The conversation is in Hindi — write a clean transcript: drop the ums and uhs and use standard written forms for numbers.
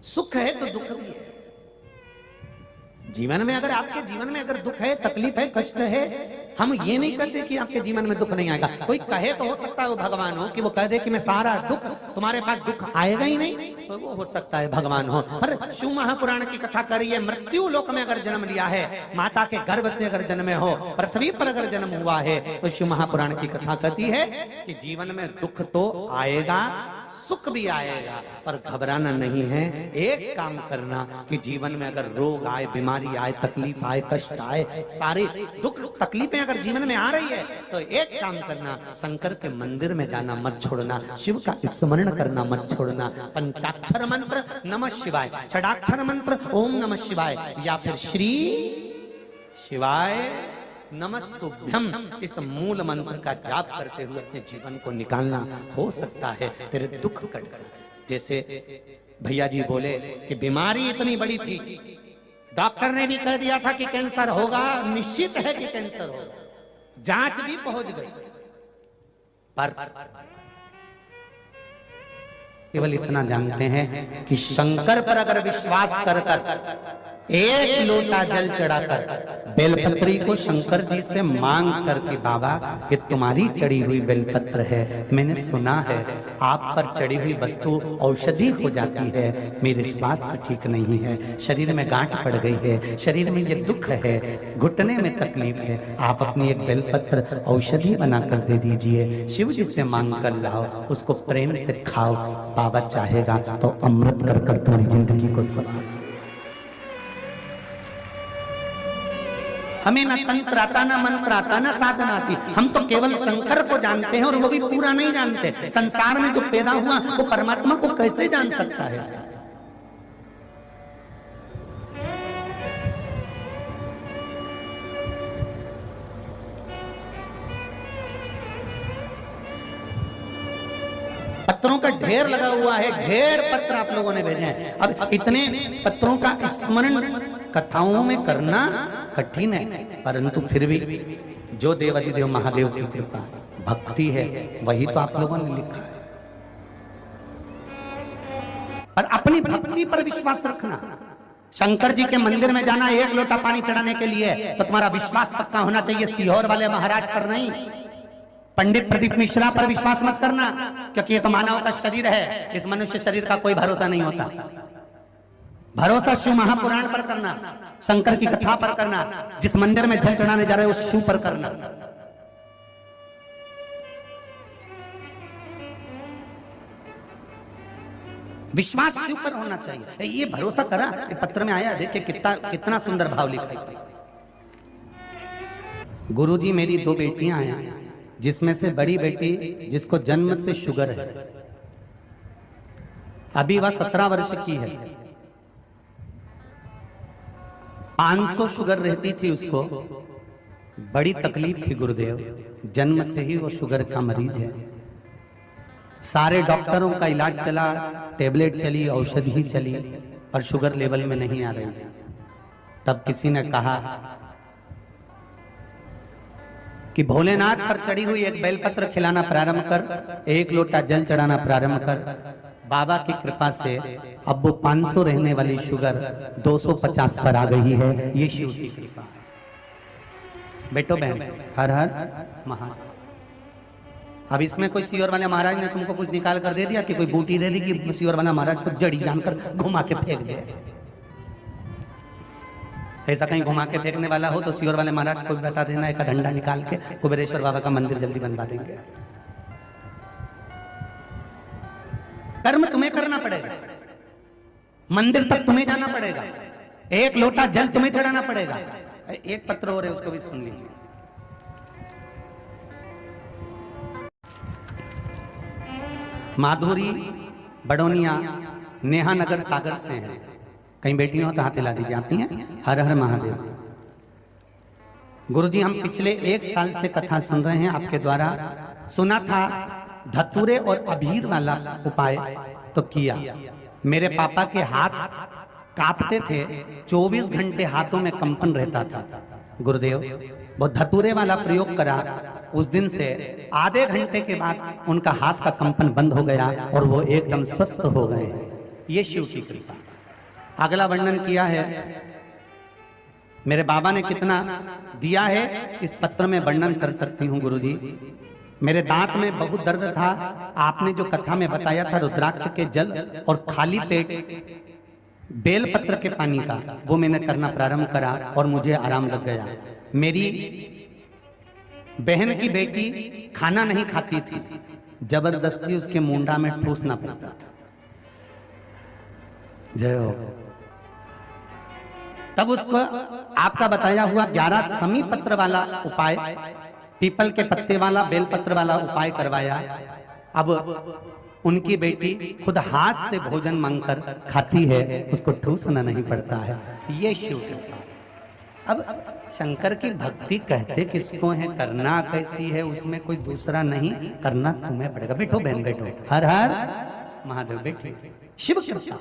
सुख है तो दुख भी है। जीवन में अगर आपके जीवन में अगर दुख है, तकलीफ है, कष्ट है, हम ये नहीं कहते कि आपके जीवन में दुख नहीं आएगा। कोई कहे तो हो सकता है वो भगवान हो, कि वो कह दे कि मैं सारा दुख, तुम्हारे पास दुख आएगा ही नहीं, तो वो हो सकता है भगवान हो। पर शिव महापुराण की कथा करिए, मृत्यु लोक में अगर जन्म लिया है, माता के गर्भ से अगर जन्मे हो, पृथ्वी पर अगर जन्म हुआ है, तो शिव महापुराण की कथा कहती है कि जीवन में दुख तो आएगा, सुख भी आएगा, पर घबराना नहीं है। एक काम करना कि जीवन में अगर रोग आए, बीमारी आए, तकलीफ आए, कष्ट आए, सारे दुख तकलीफें अगर जीवन में आ रही है, तो एक काम करना, शंकर के मंदिर में जाना मत छोड़ना, शिव का स्मरण करना मत छोड़ना। पंचाक्षर मंत्र नमः शिवाय, षडाक्षर मंत्र ओम नमः शिवाय, या फिर श्री शिवाय नमस्तुभ्यम, इस मूल मंत्र का जाप करते हुए अपने जीवन को निकालना, हो सकता है तेरे दुख कट कर। जैसे भैया जी बोले कि बीमारी इतनी बड़ी थी, डॉक्टर ने भी कह दिया था कि कैंसर होगा, निश्चित है कि कैंसर होगा, जांच भी पहुंच गई, पर केवल इतना जानते हैं कि शंकर पर अगर विश्वास कर एक लोटा जल चढ़ाकर बेलपत्री को शंकर जी से मांग करके, बाबा ये तुम्हारी चढ़ी हुई बेलपत्र है, मैंने सुना है आप पर चढ़ी हुई वस्तु औषधि हो जाती है, मेरे स्वास्थ्य ठीक नहीं है, शरीर में गांठ पड़ गई है, शरीर में ये दुख है, घुटने में तकलीफ है, आप अपनी एक बेलपत्र औषधि बनाकर दे दीजिए, शिव जी से मांग कर लाओ, उसको प्रेम से खाओ, बाबा चाहेगा तो अमृत कर कर तुम्हारी जिंदगी को सफल। हमें ना तंत्र आता, ना मंत्र आता, ना साधना आती, हम तो केवल शंकर को जानते हैं, और वो भी पूरा नहीं जानते। संसार में जो पैदा हुआ वो परमात्मा को कैसे जान सकता है? पत्रों का ढेर लगा हुआ है, ढेर पत्र आप लोगों ने भेजे हैं। अब इतने पत्रों का स्मरण कथाओं में करना कठिन है, परंतु फिर भी जो देवाधिदेव महादेव की कृपा भक्ति है, वही तो आप लोगों ने लिखा है। और अपनी भक्ति पर विश्वास रखना। शंकर जी के मंदिर में जाना एक लोटा पानी चढ़ाने के लिए, तो तुम्हारा विश्वास पक्का होना चाहिए, सीहोर वाले महाराज पर नहीं, पंडित प्रदीप मिश्रा पर विश्वास मत करना, क्योंकि ये तो मानव का शरीर है, इस मनुष्य शरीर का कोई भरोसा नहीं होता। भरोसा शिव महापुराण पर करना, शंकर की कथा पर करना, जिस मंदिर में जल चढ़ाने जा रहे हो उस शिव पर करना। विश्वास शिव पर होना चाहिए, ये भरोसा करा। ये पत्र में आया, देखिए कितना सुंदर भाव लिखा है। गुरुजी मेरी 2 बेटियां हैं, जिसमें से बड़ी बेटी जिसको जन्म से शुगर है, अभी वह 17 वर्ष की है, 500 शुगर रहती थी उसको, बड़ी तकलीफ थी गुरुदेव, जन्म से ही वो शुगर का मरीज है। सारे डॉक्टरों का इलाज चला, टेबलेट चली, औषधि चली, पर शुगर लेवल में नहीं आ रही थी। तब किसी ने कहा कि भोलेनाथ पर चढ़ी हुई एक बेलपत्र खिलाना प्रारंभ कर, एक लोटा जल चढ़ाना प्रारंभ कर, बाबा की कृपा से अब वो 500 रहने वाली शुगर 250 पर आ गई है। ये शिव की कृपा है। बेटो बहन, हर हर महादेव। अब इसमें कोई सीहोर वाले महाराज ने तुमको कुछ निकाल कर दे दिया कि कोई बूटी दे दी कि सीहोर वाला महाराज को जड़ी जानकर घुमा के फेंक दे, ऐसा कहीं घुमा के फेंकने वाला हो तो सीहोर वाले महाराज को बता देना, एक डंडा निकाल के कुबेरेश्वर बाबा का मंदिर जल्दी बनवा देंगे। कर्म तुम्हें करना पड़ेगा, मंदिर तक तुम्हें जाना पड़ेगा, एक लोटा जल तुम्हें चढ़ाना पड़ेगा। एक पत्र हो रहे उसको भी सुन लीजिए। माधुरी बड़ोनिया नेहा नगर सागर से है, कहीं बेटी हो तो हाथ हिला दीजिए। आप ही हैं? हर हर महादेव। गुरुजी हम पिछले 1 साल से कथा सुन रहे हैं आपके द्वारा, सुना था धतूरे और अबीर वाला उपाय तो किया, मेरे पापा के हाथ कांपते थे, 24 घंटे हाथों में कंपन रहता था। गुरुदेव वो धतूरे वाला प्रयोग करा, उस दिन से आधे घंटे के बाद उनका हाथ का कंपन बंद हो गया और वो एकदम स्वस्थ हो गए। ये शिव की कृपा। अगला वर्णन किया है, मेरे बाबा ने कितना दिया है इस पत्र में वर्णन कर सकती हूँ गुरुजी। मेरे दांत में बहुत दर्द था, आपने जो कथा में बताया था रुद्राक्ष के जल और खाली पेट बेलपत्र के पानी का, वो मैंने करना प्रारंभ करा और मुझे आराम लग गया। मेरी बहन की बेटी खाना नहीं खाती थी, जबरदस्ती उसके मुंडा में ठूसना पड़ता था। जय हो। तब उसको आपका बताया हुआ 11 समी पत्र वाला उपाय, पीपल के पत्ते वाला बेलपत्र वाला उपाय करवाया। अब उनकी बेटी खुद हाथ से भोजन मांगकर खाती है, उसको ठूसना नहीं पड़ता है। ये शिव कृपा। अब शंकर की भक्ति कहते किसको है, करना कैसी है, उसमें कोई दूसरा नहीं, करना तुम्हें पड़ेगा। बैठो बहन बैठो, हर हर महादेव, बैठो। शिव कृपा।